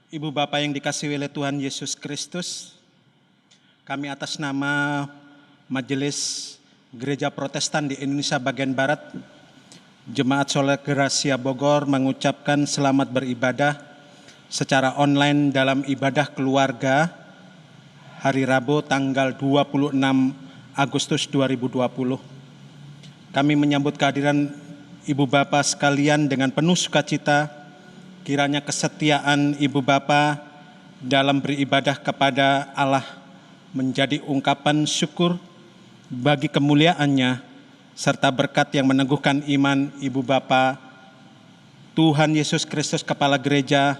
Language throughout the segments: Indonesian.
Ibu Bapak yang dikasihi oleh Tuhan Yesus Kristus, kami atas nama Majelis Gereja Protestan di Indonesia bagian Barat, Jemaat Sola Gracia Bogor mengucapkan selamat beribadah secara online dalam ibadah keluarga hari Rabu tanggal 26 Agustus 2020. Kami menyambut kehadiran Ibu Bapak sekalian dengan penuh sukacita. Kiranya kesetiaan Ibu Bapa dalam beribadah kepada Allah menjadi ungkapan syukur bagi kemuliaan-Nya serta berkat yang meneguhkan iman Ibu Bapa. Tuhan Yesus Kristus Kepala Gereja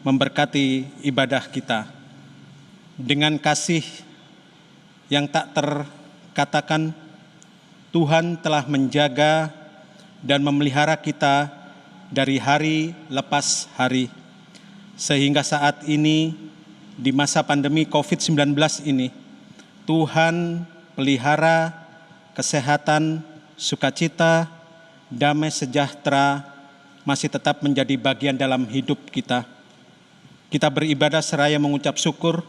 memberkati ibadah kita. Dengan kasih yang tak terkatakan, Tuhan telah menjaga dan memelihara kita dari hari lepas hari, sehingga saat ini di masa pandemi COVID-19 ini, Tuhan pelihara kesehatan, sukacita, damai sejahtera masih tetap menjadi bagian dalam hidup kita. Kita beribadah seraya mengucap syukur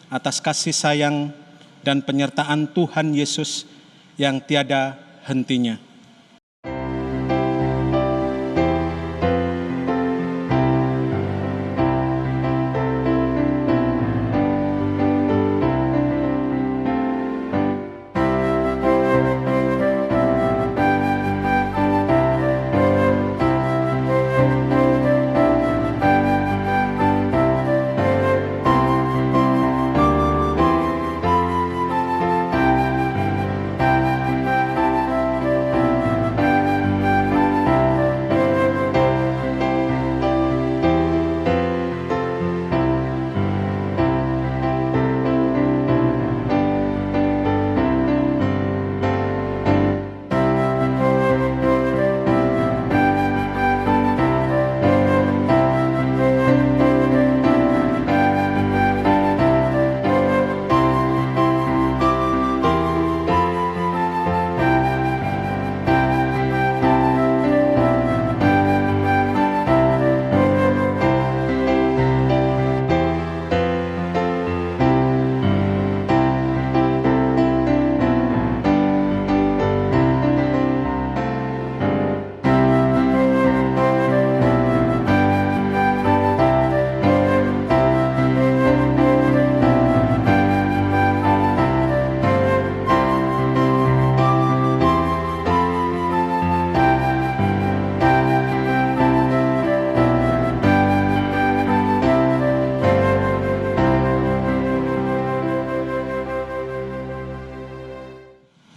atas kasih sayang dan penyertaan Tuhan Yesus yang tiada hentinya.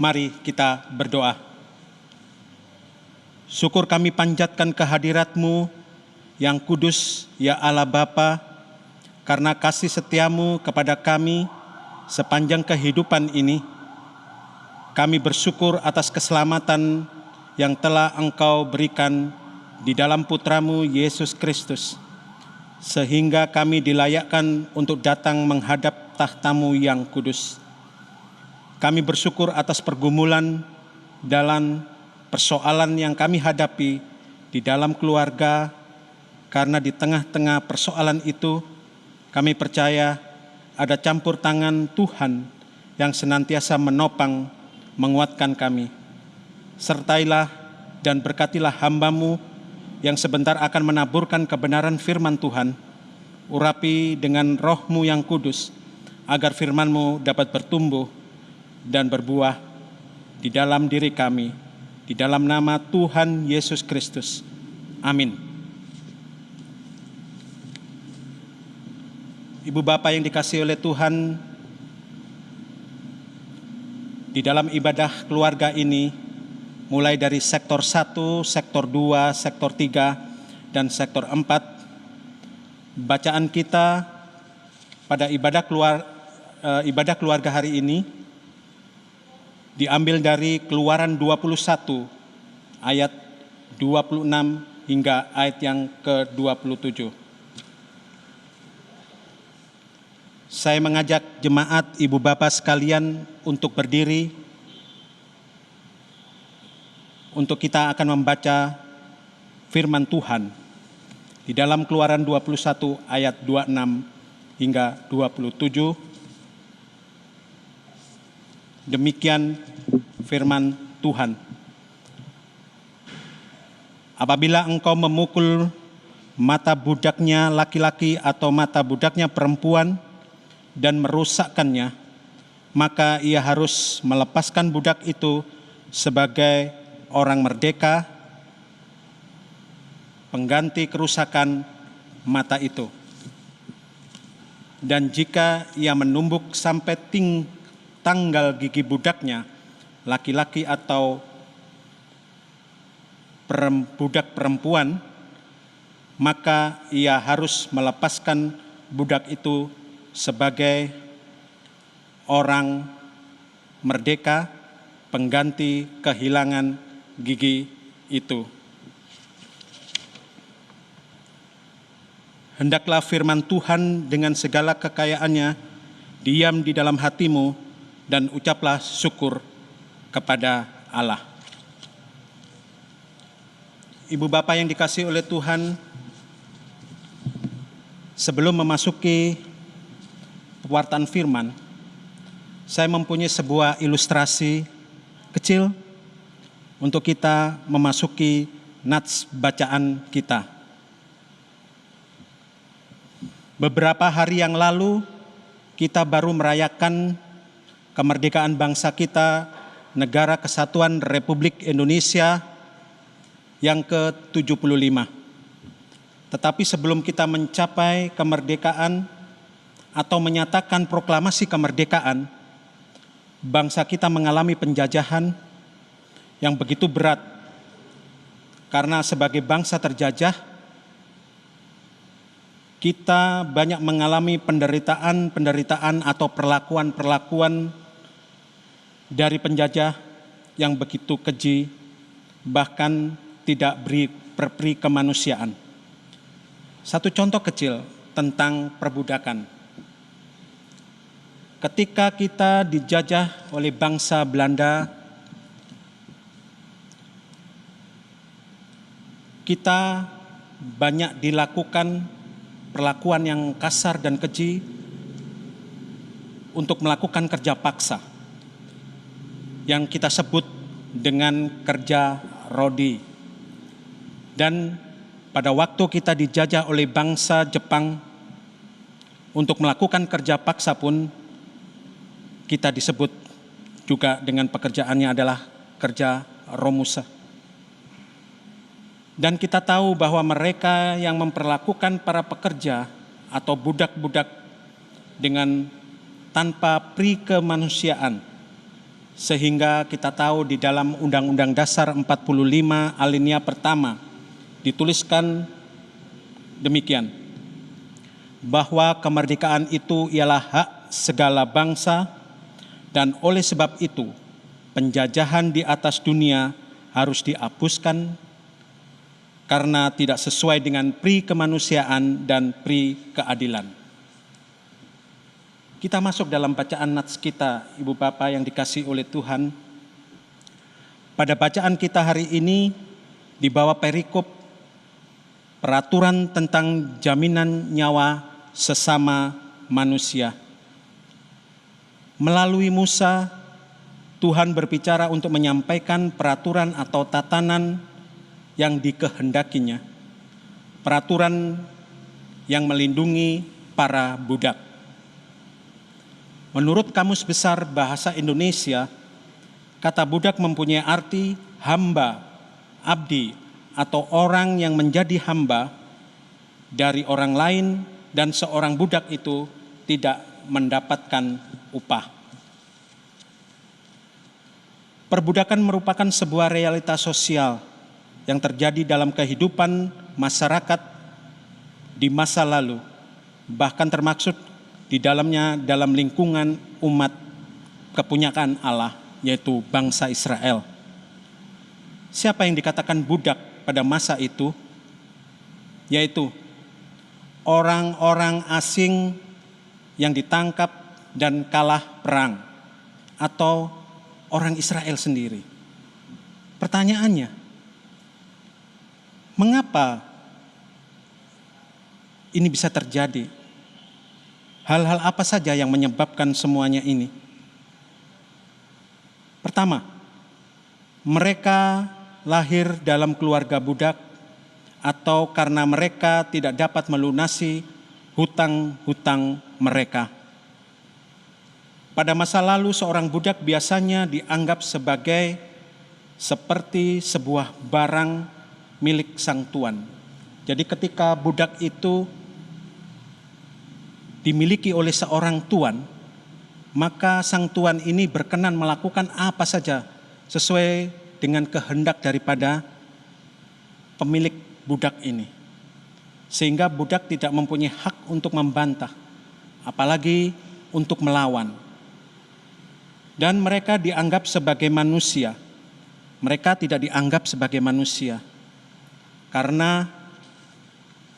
Mari kita berdoa. Syukur kami panjatkan kehadirat-Mu yang kudus, ya Allah Bapa, karena kasih setia-Mu kepada kami sepanjang kehidupan ini. Kami bersyukur atas keselamatan yang telah Engkau berikan di dalam Putra-Mu Yesus Kristus, sehingga kami dilayakkan untuk datang menghadap tahta-Mu yang kudus. Kami bersyukur atas pergumulan dalam persoalan yang kami hadapi di dalam keluarga, karena di tengah-tengah persoalan itu kami percaya ada campur tangan Tuhan yang senantiasa menopang, menguatkan kami. Sertailah dan berkatilah hamba-Mu yang sebentar akan menaburkan kebenaran firman Tuhan. Urapi dengan Roh-Mu yang kudus, agar firman-Mu dapat bertumbuh dan berbuah di dalam diri kami, di dalam nama Tuhan Yesus Kristus. Amin. Ibu Bapak yang dikasihi oleh Tuhan, di dalam ibadah keluarga ini, mulai dari sektor 1, sektor 2, sektor 3, dan sektor 4, bacaan kita pada ibadah keluarga hari ini diambil dari Keluaran 21 ayat 26 hingga ayat yang ke-27. Saya mengajak jemaat Ibu Bapak sekalian untuk berdiri, untuk kita akan membaca firman Tuhan di dalam Keluaran 21 ayat 26 hingga 27. Demikian firman Tuhan. Apabila engkau memukul mata budaknya laki-laki atau mata budaknya perempuan dan merusakkannya, maka ia harus melepaskan budak itu sebagai orang merdeka, pengganti kerusakan mata itu. Dan jika ia menumbuk sampai tanggal gigi budaknya, laki-laki atau budak perempuan, maka ia harus melepaskan budak itu sebagai orang merdeka, pengganti kehilangan gigi itu. Hendaklah firman Tuhan dengan segala kekayaannya diam di dalam hatimu dan ucaplah syukur kepada Allah. Ibu Bapak yang dikasihi oleh Tuhan, sebelum memasuki pewartaan firman, saya mempunyai sebuah ilustrasi kecil untuk kita memasuki nats bacaan kita. Beberapa hari yang lalu kita baru merayakan kemerdekaan bangsa kita, Negara Kesatuan Republik Indonesia yang ke-75. Tetapi sebelum kita mencapai kemerdekaan atau menyatakan proklamasi kemerdekaan, bangsa kita mengalami penjajahan yang begitu berat. Karena sebagai bangsa terjajah, kita banyak mengalami penderitaan atau perlakuan dari penjajah yang begitu keji, bahkan tidak berperi kemanusiaan. Satu contoh kecil tentang perbudakan. Ketika kita dijajah oleh bangsa Belanda, kita banyak dilakukan perlakuan yang kasar dan keji untuk melakukan kerja paksa yang kita sebut dengan kerja rodi. Dan pada waktu kita dijajah oleh bangsa Jepang untuk melakukan kerja paksa pun kita disebut juga dengan pekerjaannya adalah kerja romusa. Dan kita tahu bahwa mereka yang memperlakukan para pekerja atau budak-budak dengan tanpa pri kemanusiaan, sehingga kita tahu di dalam Undang-Undang Dasar 45 alinea pertama dituliskan demikian, bahwa kemerdekaan itu ialah hak segala bangsa, dan oleh sebab itu penjajahan di atas dunia harus dihapuskan karena tidak sesuai dengan pri kemanusiaan dan pri keadilan. Kita masuk dalam bacaan nats kita, Ibu Bapak yang dikasihi oleh Tuhan. Pada bacaan kita hari ini di bawah perikop peraturan tentang jaminan nyawa sesama manusia. Melalui Musa, Tuhan berbicara untuk menyampaikan peraturan atau tatanan yang dikehendakinya, peraturan yang melindungi para budak. Menurut Kamus Besar Bahasa Indonesia, kata budak mempunyai arti hamba, abdi, atau orang yang menjadi hamba dari orang lain dan seorang budak itu tidak mendapatkan upah. Perbudakan merupakan sebuah realitas sosial yang terjadi dalam kehidupan masyarakat di masa lalu, bahkan termaksud di dalamnya dalam lingkungan umat kepunyaan Allah, yaitu bangsa Israel. Siapa yang dikatakan budak pada masa itu? Yaitu orang-orang asing yang ditangkap dan kalah perang, atau orang Israel sendiri. Pertanyaannya, mengapa ini bisa terjadi? Hal-hal apa saja yang menyebabkan semuanya ini? Pertama, mereka lahir dalam keluarga budak atau karena mereka tidak dapat melunasi hutang-hutang mereka. Pada masa lalu seorang budak biasanya dianggap sebagai seperti sebuah barang milik sang tuan. Jadi ketika budak itu dimiliki oleh seorang tuan, maka sang tuan ini berkenan melakukan apa saja sesuai dengan kehendak daripada pemilik budak ini. Sehingga budak tidak mempunyai hak untuk membantah, apalagi untuk melawan. Dan mereka dianggap sebagai manusia. Mereka tidak dianggap sebagai manusia karena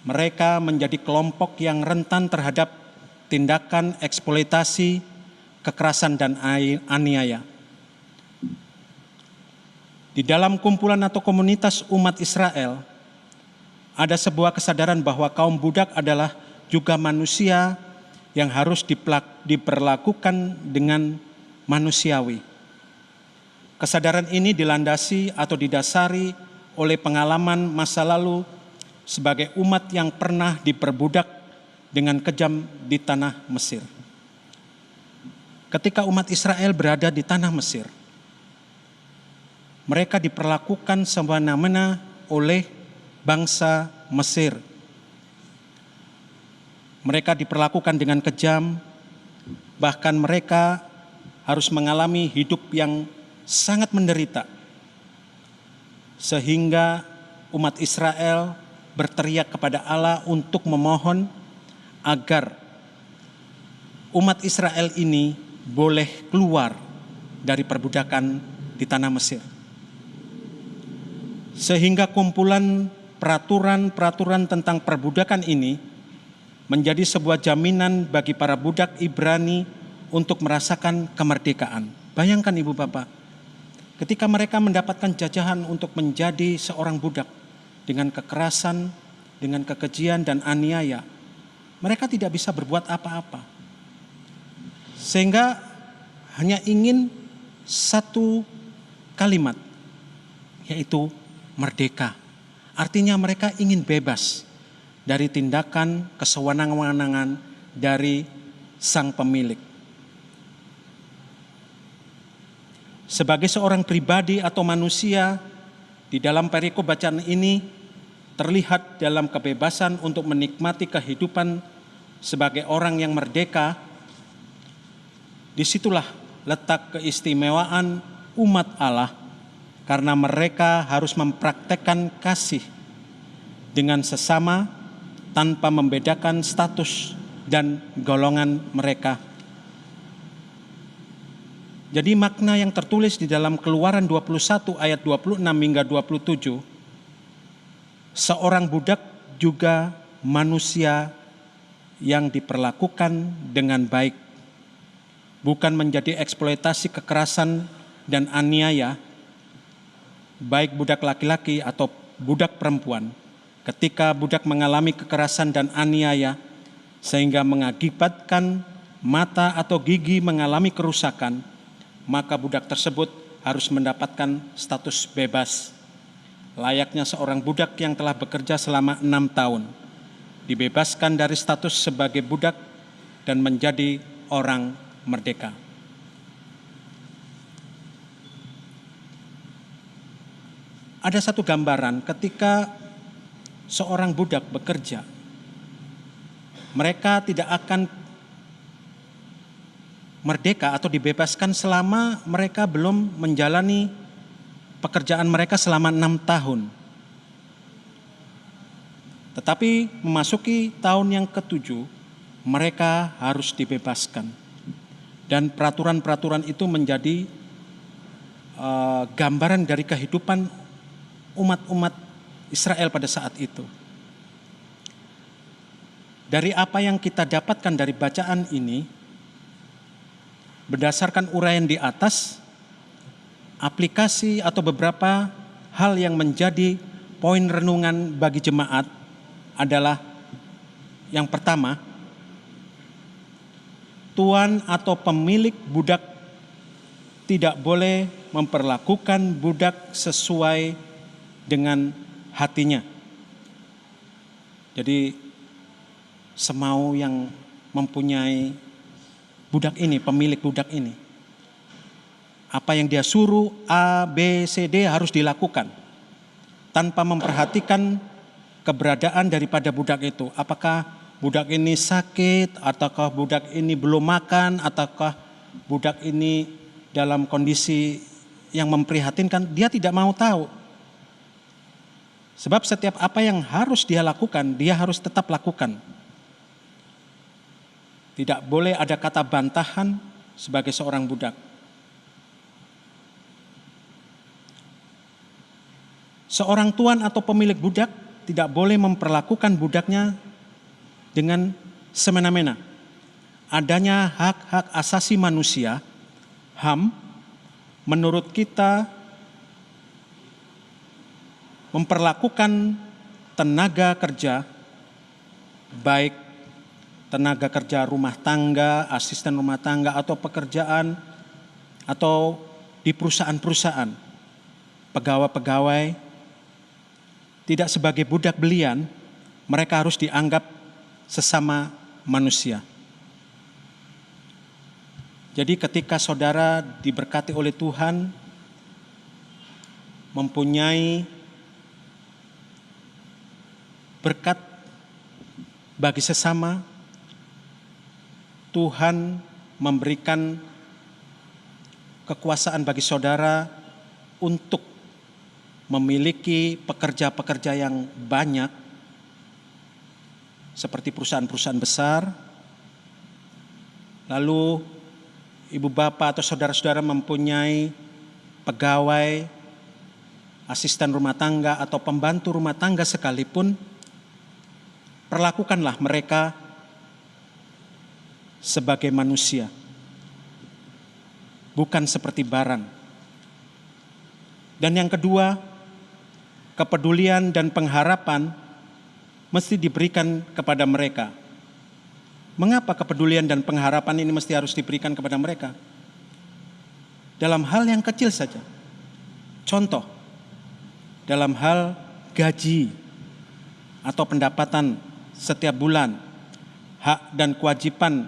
mereka menjadi kelompok yang rentan terhadap tindakan eksploitasi, kekerasan dan aniaya. Di dalam kumpulan atau komunitas umat Israel, ada sebuah kesadaran bahwa kaum budak adalah juga manusia yang harus diperlakukan dengan manusiawi. Kesadaran ini dilandasi atau didasari oleh pengalaman masa lalu sebagai umat yang pernah diperbudak dengan kejam di tanah Mesir. Ketika umat Israel berada di tanah Mesir, mereka diperlakukan semena-mena oleh bangsa Mesir. Mereka diperlakukan dengan kejam, bahkan mereka harus mengalami hidup yang sangat menderita. Sehingga umat Israel berteriak kepada Allah untuk memohon agar umat Israel ini boleh keluar dari perbudakan di tanah Mesir. Sehingga kumpulan peraturan-peraturan tentang perbudakan ini menjadi sebuah jaminan bagi para budak Ibrani untuk merasakan kemerdekaan. Bayangkan Ibu Bapak, ketika mereka mendapatkan jajahan untuk menjadi seorang budak dengan kekerasan, dengan kekejian dan aniaya, mereka tidak bisa berbuat apa-apa. Sehingga hanya ingin satu kalimat, yaitu merdeka. Artinya mereka ingin bebas dari tindakan kesewenang-wenangan dari sang pemilik. Sebagai seorang pribadi atau manusia, di dalam perikop bacaan ini terlihat dalam kebebasan untuk menikmati kehidupan sebagai orang yang merdeka. Disitulah letak keistimewaan umat Allah, karena mereka harus mempraktekkan kasih dengan sesama tanpa membedakan status dan golongan mereka. Jadi makna yang tertulis di dalam Keluaran 21 ayat 26 hingga 27, seorang budak juga manusia yang diperlakukan dengan baik, bukan menjadi eksploitasi kekerasan dan aniaya, baik budak laki-laki atau budak perempuan. Ketika budak mengalami kekerasan dan aniaya sehingga mengakibatkan mata atau gigi mengalami kerusakan, maka budak tersebut harus mendapatkan status bebas. Layaknya seorang budak yang telah bekerja selama 6 tahun, dibebaskan dari status sebagai budak dan menjadi orang merdeka. Ada satu gambaran ketika seorang budak bekerja, mereka tidak akan merdeka atau dibebaskan selama mereka belum menjalani pekerjaan mereka selama 6 tahun. Tetapi memasuki tahun yang ke-7, mereka harus dibebaskan. Dan peraturan-peraturan itu menjadi gambaran dari kehidupan umat-umat Israel pada saat itu. Dari apa yang kita dapatkan dari bacaan ini, berdasarkan uraian di atas, aplikasi atau beberapa hal yang menjadi poin renungan bagi jemaat adalah Yang pertama, tuan atau pemilik budak tidak boleh memperlakukan budak sesuai dengan hatinya. Jadi semau yang mempunyai budak ini, pemilik budak ini, apa yang dia suruh A, B, C, D harus dilakukan tanpa memperhatikan keberadaan daripada budak itu. Apakah budak ini sakit, ataukah budak ini belum makan, ataukah budak ini dalam kondisi yang memprihatinkan, dia tidak mau tahu. Sebab setiap apa yang harus dia lakukan, dia harus tetap lakukan. Tidak boleh ada kata bantahan sebagai seorang budak. Seorang tuan atau pemilik budak tidak boleh memperlakukan budaknya dengan semena-mena. Adanya hak-hak asasi manusia, HAM, menurut kita memperlakukan tenaga kerja, baik tenaga kerja rumah tangga, asisten rumah tangga, atau pekerjaan, atau di perusahaan-perusahaan, pegawai-pegawai, tidak sebagai budak belian, mereka harus dianggap sesama manusia. Jadi ketika saudara diberkati oleh Tuhan, mempunyai berkat bagi sesama, Tuhan memberikan kekuasaan bagi saudara untuk memiliki pekerja-pekerja yang banyak, seperti perusahaan-perusahaan besar. Lalu ibu bapak atau saudara-saudara mempunyai pegawai, asisten rumah tangga atau pembantu rumah tangga sekalipun, perlakukanlah mereka sebagai manusia, bukan seperti barang. Dan yang kedua, kepedulian dan pengharapan mesti diberikan kepada mereka. Mengapa kepedulian dan pengharapan ini mesti harus diberikan kepada mereka? Dalam hal yang kecil saja. Contoh, dalam hal gaji atau pendapatan setiap bulan, hak dan kewajiban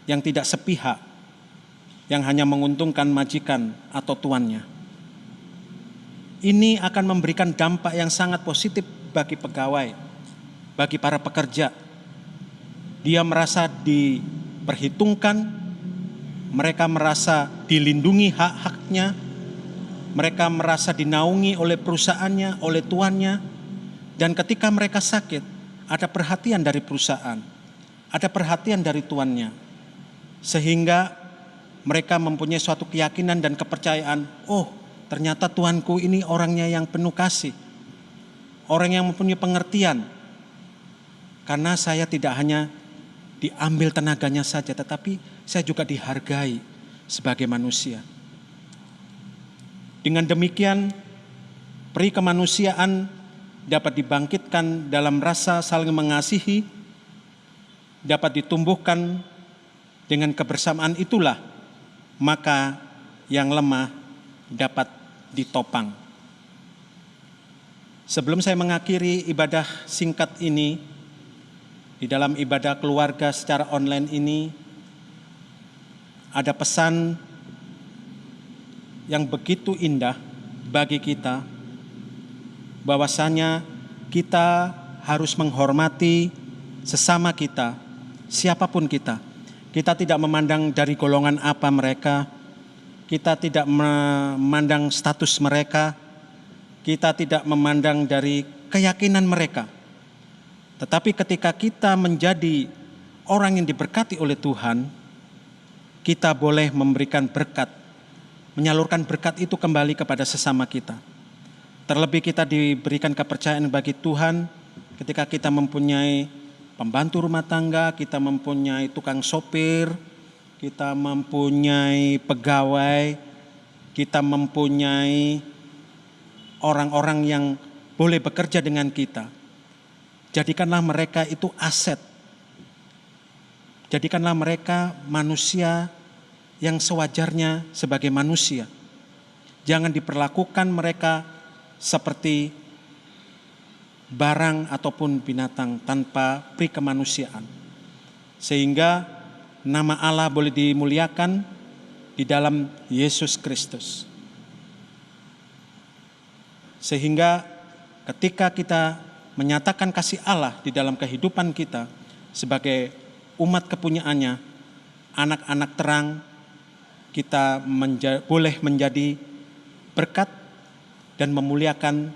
yang tidak sepihak, yang hanya menguntungkan majikan atau tuannya. Ini akan memberikan dampak yang sangat positif bagi pegawai, bagi para pekerja. Dia merasa diperhitungkan, mereka merasa dilindungi hak-haknya, mereka merasa dinaungi oleh perusahaannya, oleh tuannya. Dan ketika mereka sakit, ada perhatian dari perusahaan, ada perhatian dari tuannya. Sehingga mereka mempunyai suatu keyakinan dan kepercayaan, oh, ternyata Tuanku ini orangnya yang penuh kasih, orang yang mempunyai pengertian. Karena saya tidak hanya diambil tenaganya saja, tetapi saya juga dihargai sebagai manusia. Dengan demikian, peri kemanusiaan dapat dibangkitkan dalam rasa saling mengasihi, dapat ditumbuhkan dengan kebersamaan. Itulah maka yang lemah dapat ditopang. Sebelum saya mengakhiri ibadah singkat ini, di dalam ibadah keluarga secara online ini, ada pesan yang begitu indah bagi kita, bahwasanya kita harus menghormati sesama kita, siapapun kita. Kita tidak memandang dari golongan apa mereka, kita tidak memandang status mereka, kita tidak memandang dari keyakinan mereka. Tetapi ketika kita menjadi orang yang diberkati oleh Tuhan, kita boleh memberikan berkat, menyalurkan berkat itu kembali kepada sesama kita. Terlebih kita diberikan kepercayaan bagi Tuhan ketika kita mempunyai pembantu rumah tangga, kita mempunyai tukang sopir, kita mempunyai pegawai, kita mempunyai orang-orang yang boleh bekerja dengan kita. Jadikanlah mereka itu aset Jadikanlah mereka manusia yang sewajarnya sebagai manusia. Jangan diperlakukan mereka seperti barang ataupun binatang tanpa pri kemanusiaan. Sehingga nama Allah boleh dimuliakan di dalam Yesus Kristus. Sehingga ketika kita menyatakan kasih Allah di dalam kehidupan kita sebagai umat kepunyaannya, anak-anak terang, kita boleh menjadi berkat dan memuliakan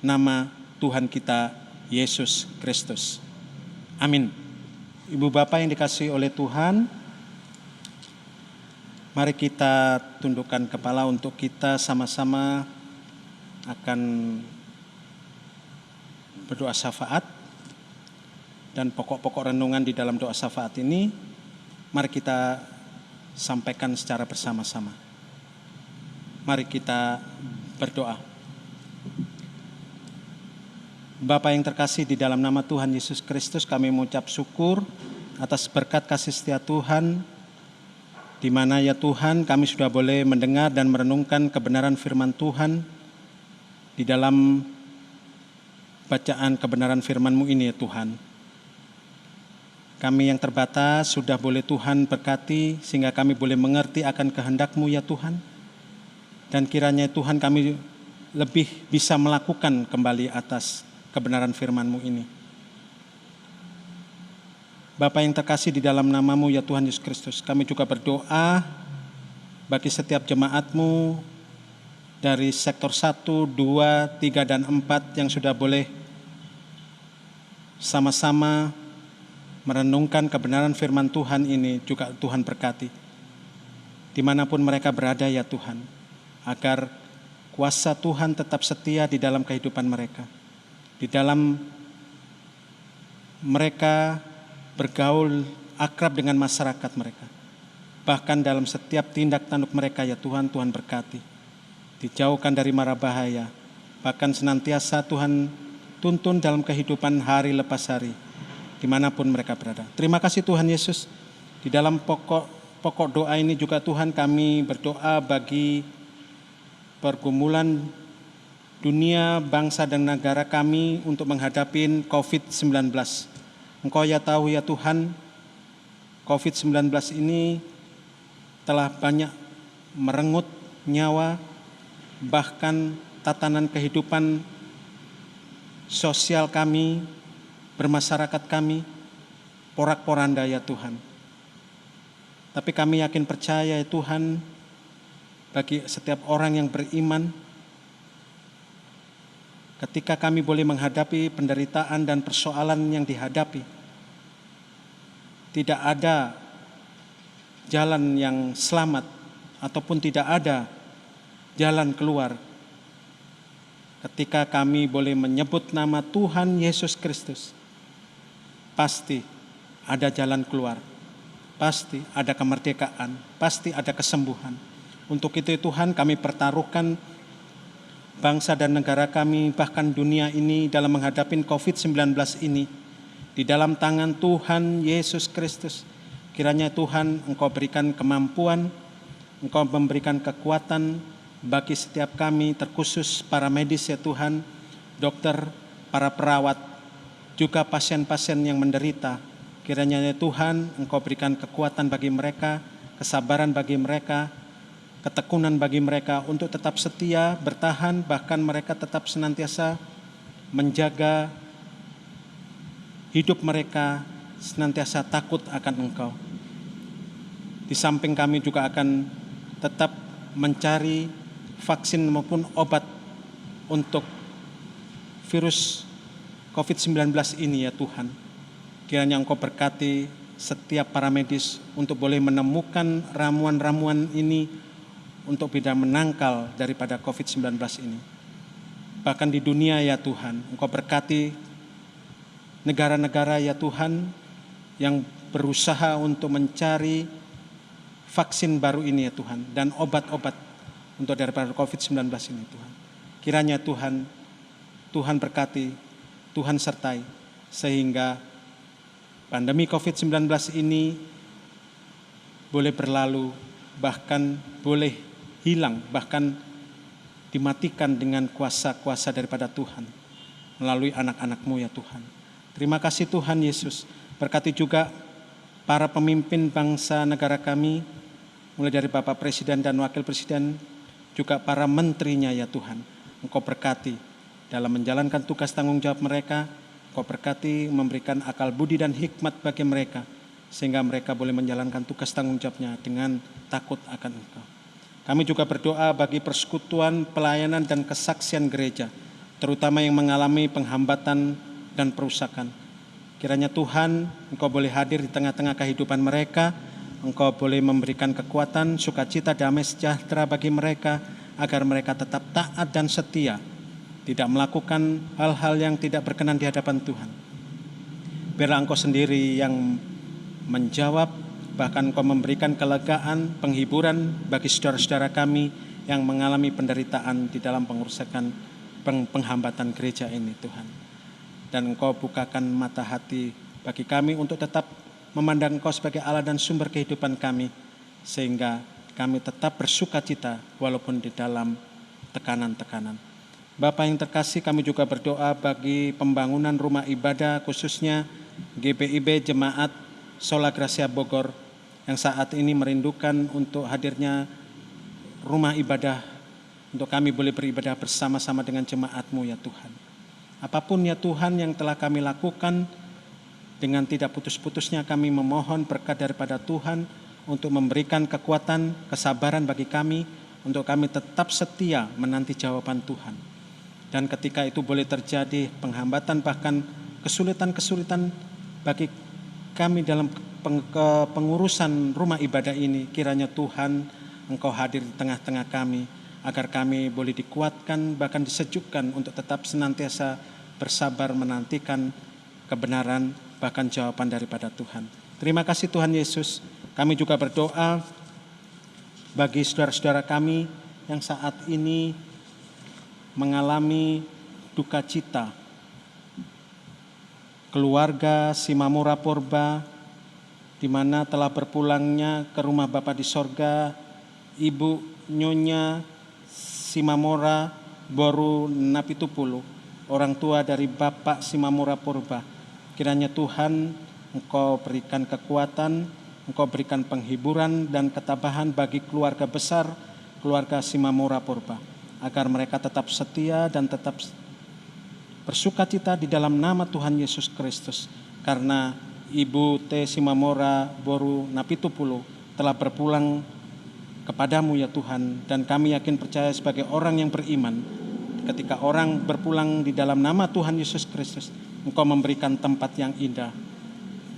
nama Tuhan kita Yesus Kristus. Amin. Ibu Bapak yang dikasihi oleh Tuhan, mari kita tundukkan kepala untuk kita sama-sama akan berdoa syafaat. Dan pokok-pokok renungan di dalam doa syafaat ini mari kita sampaikan secara bersama-sama. Mari kita berdoa. Bapa yang terkasih, di dalam nama Tuhan Yesus Kristus kami mengucap syukur atas berkat kasih setia Tuhan, di mana ya Tuhan kami sudah boleh mendengar dan merenungkan kebenaran firman Tuhan di dalam bacaan kebenaran firman-Mu ini ya Tuhan. Kami yang terbatas sudah boleh Tuhan berkati sehingga kami boleh mengerti akan kehendak-Mu ya Tuhan. Dan kiranya Tuhan kami lebih bisa melakukan kembali atas kebenaran firman-Mu ini. Bapa yang terkasih, di dalam nama-Mu ya Tuhan Yesus Kristus, kami juga berdoa bagi setiap jemaat-Mu dari sektor 1, 2, 3, dan 4 yang sudah boleh sama-sama merenungkan kebenaran firman Tuhan ini, juga Tuhan berkati. Dimanapun mereka berada ya Tuhan, agar kuasa Tuhan tetap setia di dalam kehidupan mereka. Di dalam mereka bergaul akrab dengan masyarakat mereka. Bahkan dalam setiap tindak tanduk mereka ya Tuhan, Tuhan berkati. Dijauhkan dari mara bahaya. Bahkan senantiasa Tuhan tuntun dalam kehidupan hari lepas hari, dimanapun mereka berada. Terima kasih Tuhan Yesus. Di dalam pokok doa ini juga Tuhan kami berdoa bagi pergumulan dunia, bangsa dan negara kami untuk menghadapi COVID-19. Engkau ya tahu ya Tuhan, COVID-19 ini telah banyak merenggut nyawa, bahkan tatanan kehidupan sosial kami, bermasyarakat kami, porak-poranda ya Tuhan. Tapi kami yakin percaya ya Tuhan, bagi setiap orang yang beriman, ketika kami boleh menghadapi penderitaan dan persoalan yang dihadapi, tidak ada jalan yang selamat ataupun tidak ada jalan keluar. Ketika kami boleh menyebut nama Tuhan Yesus Kristus, pasti ada jalan keluar, pasti ada kemerdekaan, pasti ada kesembuhan. Untuk itu Tuhan kami pertaruhkan bangsa dan negara kami, bahkan dunia ini dalam menghadapi COVID-19 ini di dalam tangan Tuhan Yesus Kristus. Kiranya Tuhan Engkau berikan kemampuan, Engkau memberikan kekuatan bagi setiap kami, terkhusus para medis ya Tuhan, dokter, para perawat, juga pasien-pasien yang menderita. Kiranya ya Tuhan Engkau berikan kekuatan bagi mereka, kesabaran bagi mereka, ketekunan bagi mereka untuk tetap setia, bertahan, bahkan mereka tetap senantiasa menjaga hidup mereka, senantiasa takut akan Engkau. Di samping kami juga akan tetap mencari vaksin maupun obat untuk virus COVID-19 ini ya Tuhan. Kiranya Engkau berkati setiap para medis untuk boleh menemukan ramuan-ramuan ini untuk bisa menangkal daripada COVID-19 ini. Bahkan di dunia ya Tuhan, Engkau berkati negara-negara ya Tuhan yang berusaha untuk mencari vaksin baru ini ya Tuhan, dan obat-obat untuk daripada COVID-19 ini Tuhan. Kiranya Tuhan berkati, Tuhan sertai, sehingga pandemi COVID-19 ini boleh berlalu, bahkan boleh hilang, bahkan dimatikan dengan kuasa-kuasa daripada Tuhan melalui anak-anak-Mu ya Tuhan. Terima kasih Tuhan Yesus. Berkati juga para pemimpin bangsa negara kami, mulai dari Bapak Presiden dan Wakil Presiden, juga para menterinya ya Tuhan. Engkau berkati dalam menjalankan tugas tanggung jawab mereka. Engkau berkati memberikan akal budi dan hikmat bagi mereka, sehingga mereka boleh menjalankan tugas tanggung jawabnya dengan takut akan Engkau. Kami juga berdoa bagi persekutuan, pelayanan dan kesaksian gereja, terutama yang mengalami penghambatan dan perusakan. Kiranya Tuhan, Engkau boleh hadir di tengah-tengah kehidupan mereka. Engkau boleh memberikan kekuatan, sukacita, damai sejahtera bagi mereka, agar mereka tetap taat dan setia, tidak melakukan hal-hal yang tidak berkenan di hadapan Tuhan. Biarlah Engkau sendiri yang menjawab, bahkan Engkau memberikan kelegaan, penghiburan bagi saudara-saudara kami yang mengalami penderitaan di dalam pengurusan penghambatan gereja ini Tuhan. Dan Engkau bukakan mata hati bagi kami untuk tetap memandang Engkau sebagai Allah dan sumber kehidupan kami, sehingga kami tetap bersukacita walaupun di dalam tekanan-tekanan. Bapa yang terkasih, kami juga berdoa bagi pembangunan rumah ibadah, khususnya GPIB Jemaat Sola Gracia Bogor, yang saat ini merindukan untuk hadirnya rumah ibadah, untuk kami boleh beribadah bersama-sama dengan jemaat-Mu ya Tuhan. Apapun ya Tuhan yang telah kami lakukan, dengan tidak putus-putusnya kami memohon berkat daripada Tuhan untuk memberikan kekuatan, kesabaran bagi kami, untuk kami tetap setia menanti jawaban Tuhan. Dan ketika itu boleh terjadi penghambatan, bahkan kesulitan-kesulitan bagi kami dalam pengurusan rumah ibadah ini, kiranya Tuhan Engkau hadir di tengah-tengah kami, agar kami boleh dikuatkan, bahkan disejukkan untuk tetap senantiasa bersabar menantikan kebenaran, bahkan jawaban daripada Tuhan. Terima kasih Tuhan Yesus. Kami juga berdoa bagi saudara-saudara kami yang saat ini mengalami duka cita. Keluarga Simamora Purba, di mana telah berpulangnya ke rumah Bapa di sorga Ibu Nyonya Simamora Boru Napitupulu, orang tua dari Bapak Simamora Purba. Kiranya Tuhan Engkau berikan kekuatan, Engkau berikan penghiburan dan ketabahan bagi keluarga besar, keluarga Simamora Purba, agar mereka tetap setia dan tetap bersukacita di dalam nama Tuhan Yesus Kristus. Karena Ibu T. Simamora Boru Napitupulu telah berpulang kepadamu ya Tuhan. Dan kami yakin percaya sebagai orang yang beriman, ketika orang berpulang di dalam nama Tuhan Yesus Kristus, Engkau memberikan tempat yang indah,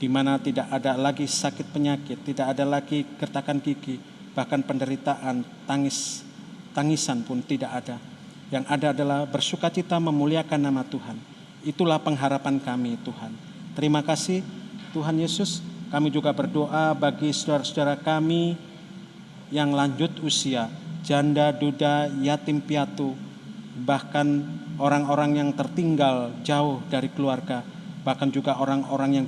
di mana tidak ada lagi sakit penyakit, tidak ada lagi gertakan gigi, bahkan penderitaan, tangisan pun tidak ada. Yang ada adalah bersukacita memuliakan nama Tuhan. Itulah pengharapan kami Tuhan. Terima kasih Tuhan Yesus. Kami juga berdoa bagi saudara-saudara kami yang lanjut usia, janda, duda, yatim piatu, bahkan orang-orang yang tertinggal jauh dari keluarga, bahkan juga orang-orang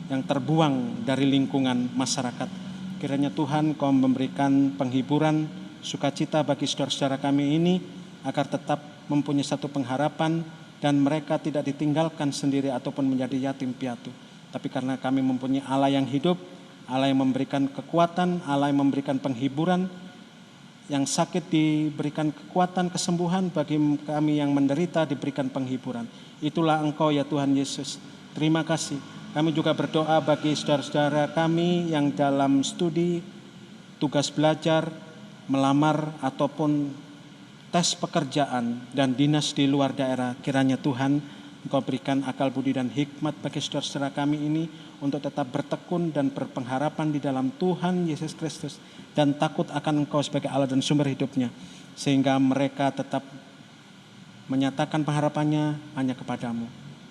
yang terbuang dari lingkungan masyarakat. Kiranya Tuhan Kau memberikan penghiburan, sukacita bagi saudara-saudara kami ini, agar tetap mempunyai satu pengharapan dan mereka tidak ditinggalkan sendiri ataupun menjadi yatim piatu. Tapi karena kami mempunyai Allah yang hidup, Allah yang memberikan kekuatan, Allah yang memberikan penghiburan, yang sakit diberikan kekuatan, kesembuhan, bagi kami yang menderita diberikan penghiburan. Itulah Engkau ya Tuhan Yesus. Terima kasih. Kami juga berdoa bagi saudara-saudara kami yang dalam studi, tugas belajar, melamar ataupun tes pekerjaan dan dinas di luar daerah. Kiranya Tuhan Engkau berikan akal budi dan hikmat bagi saudara-saudara kami ini untuk tetap bertekun dan berpengharapan di dalam Tuhan Yesus Kristus, dan takut akan Engkau sebagai Allah dan sumber hidupnya, sehingga mereka tetap menyatakan pengharapannya hanya kepadamu,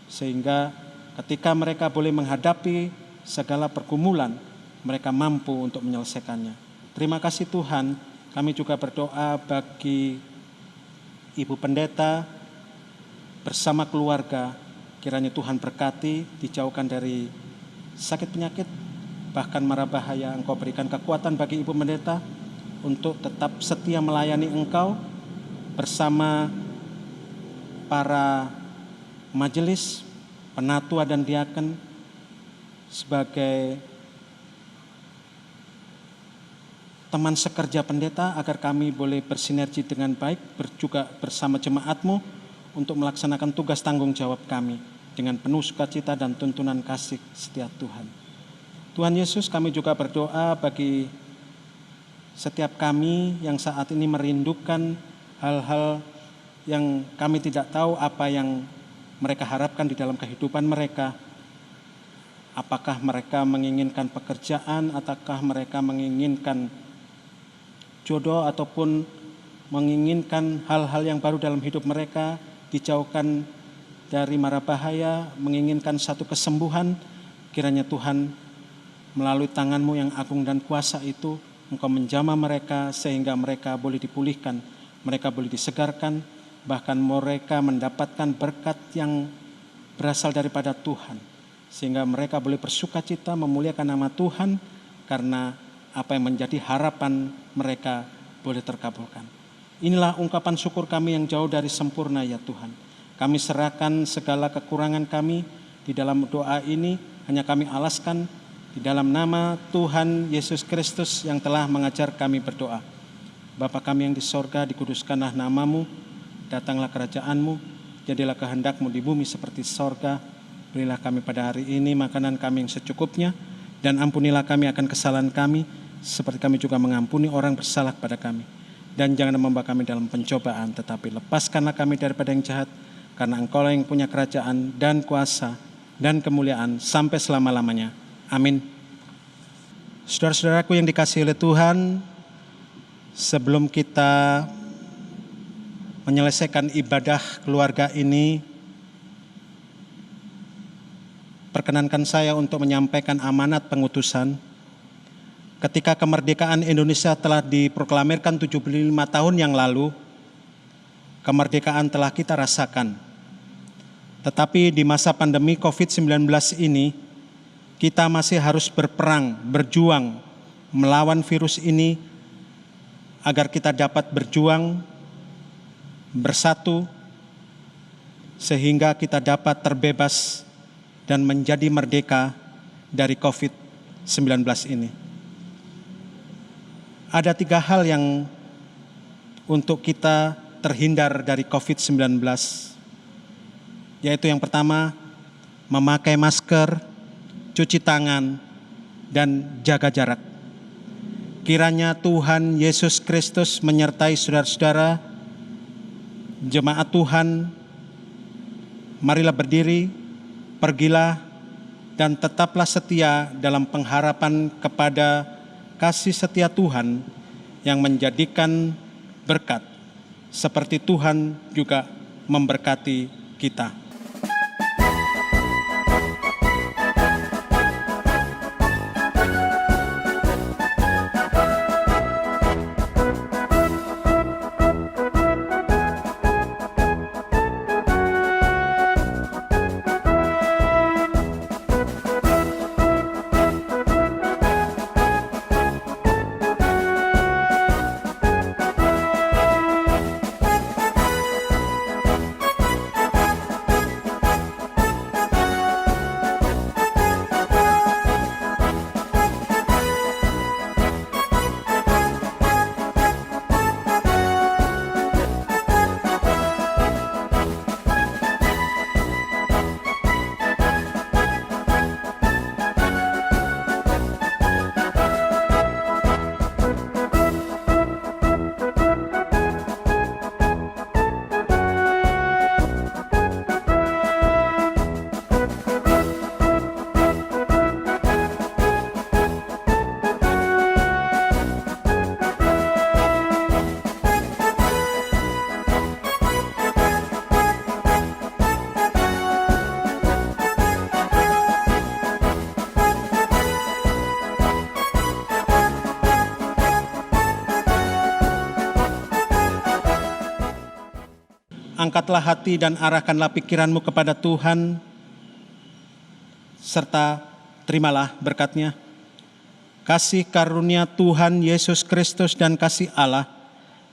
sehingga ketika mereka boleh menghadapi segala pergumulan, mereka mampu untuk menyelesaikannya. Terima kasih Tuhan. Kami juga berdoa bagi Ibu Pendeta bersama keluarga. Kiranya Tuhan berkati, dijauhkan dari sakit penyakit, bahkan mara bahaya. Engkau berikan kekuatan bagi Ibu Pendeta untuk tetap setia melayani Engkau bersama para majelis, penatua dan diaken sebagai teman sekerja pendeta, agar kami boleh bersinergi dengan baik juga bersama jemaat-Mu untuk melaksanakan tugas tanggung jawab kami dengan penuh sukacita dan tuntunan kasih setia Tuhan. Tuhan Yesus, kami juga berdoa bagi setiap kami yang saat ini merindukan hal-hal yang kami tidak tahu apa yang mereka harapkan di dalam kehidupan mereka. Apakah mereka menginginkan pekerjaan, ataukah mereka menginginkan jodoh, ataupun menginginkan hal-hal yang baru dalam hidup mereka, dijauhkan dari mara bahaya, menginginkan satu kesembuhan. Kiranya Tuhan melalui tangan-Mu yang agung dan kuasa itu, Engkau menjamah mereka sehingga mereka boleh dipulihkan, mereka boleh disegarkan, bahkan mereka mendapatkan berkat yang berasal daripada Tuhan, sehingga mereka boleh bersukacita memuliakan nama Tuhan, karena apa yang menjadi harapan mereka boleh terkabulkan. Inilah ungkapan syukur kami yang jauh dari sempurna ya Tuhan. Kami serahkan segala kekurangan kami di dalam doa ini, hanya kami alaskan di dalam nama Tuhan Yesus Kristus yang telah mengajar kami berdoa. Bapa kami yang di sorga, dikuduskanlah nama-Mu, datanglah kerajaan-Mu, jadilah kehendak-Mu di bumi seperti sorga. Berilah kami pada hari ini makanan kami yang secukupnya, dan ampunilah kami akan kesalahan kami, seperti kami juga mengampuni orang bersalah kepada kami. Dan jangan membawa kami dalam pencobaan, tetapi lepaskanlah kami daripada yang jahat, karena Engkau yang punya kerajaan dan kuasa dan kemuliaan sampai selama-lamanya. Amin. Saudara-saudaraku yang dikasihi oleh Tuhan, sebelum kita menyelesaikan ibadah keluarga ini, perkenankan saya untuk menyampaikan amanat pengutusan. Ketika kemerdekaan Indonesia telah diproklamirkan 75 tahun yang lalu, kemerdekaan telah kita rasakan. Tetapi di masa pandemi COVID-19 ini, kita masih harus berperang, berjuang melawan virus ini, agar kita dapat berjuang bersatu, sehingga kita dapat terbebas dan menjadi merdeka dari COVID-19 ini. Ada 3 hal yang untuk kita terhindar dari COVID-19, yaitu yang pertama, memakai masker, cuci tangan, dan jaga jarak. Kiranya Tuhan Yesus Kristus menyertai saudara-saudara, jemaat Tuhan. Marilah berdiri, pergilah, dan tetaplah setia dalam pengharapan kepada kasih setia Tuhan yang menjadikan berkat, seperti Tuhan juga memberkati kita. Angkatlah hati dan arahkanlah pikiranmu kepada Tuhan, serta terimalah berkat-Nya. kasih karunia Tuhan Yesus Kristus dan kasih Allah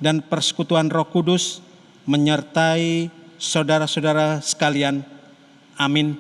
dan persekutuan Roh Kudus menyertai saudara-saudara sekalian. Amin.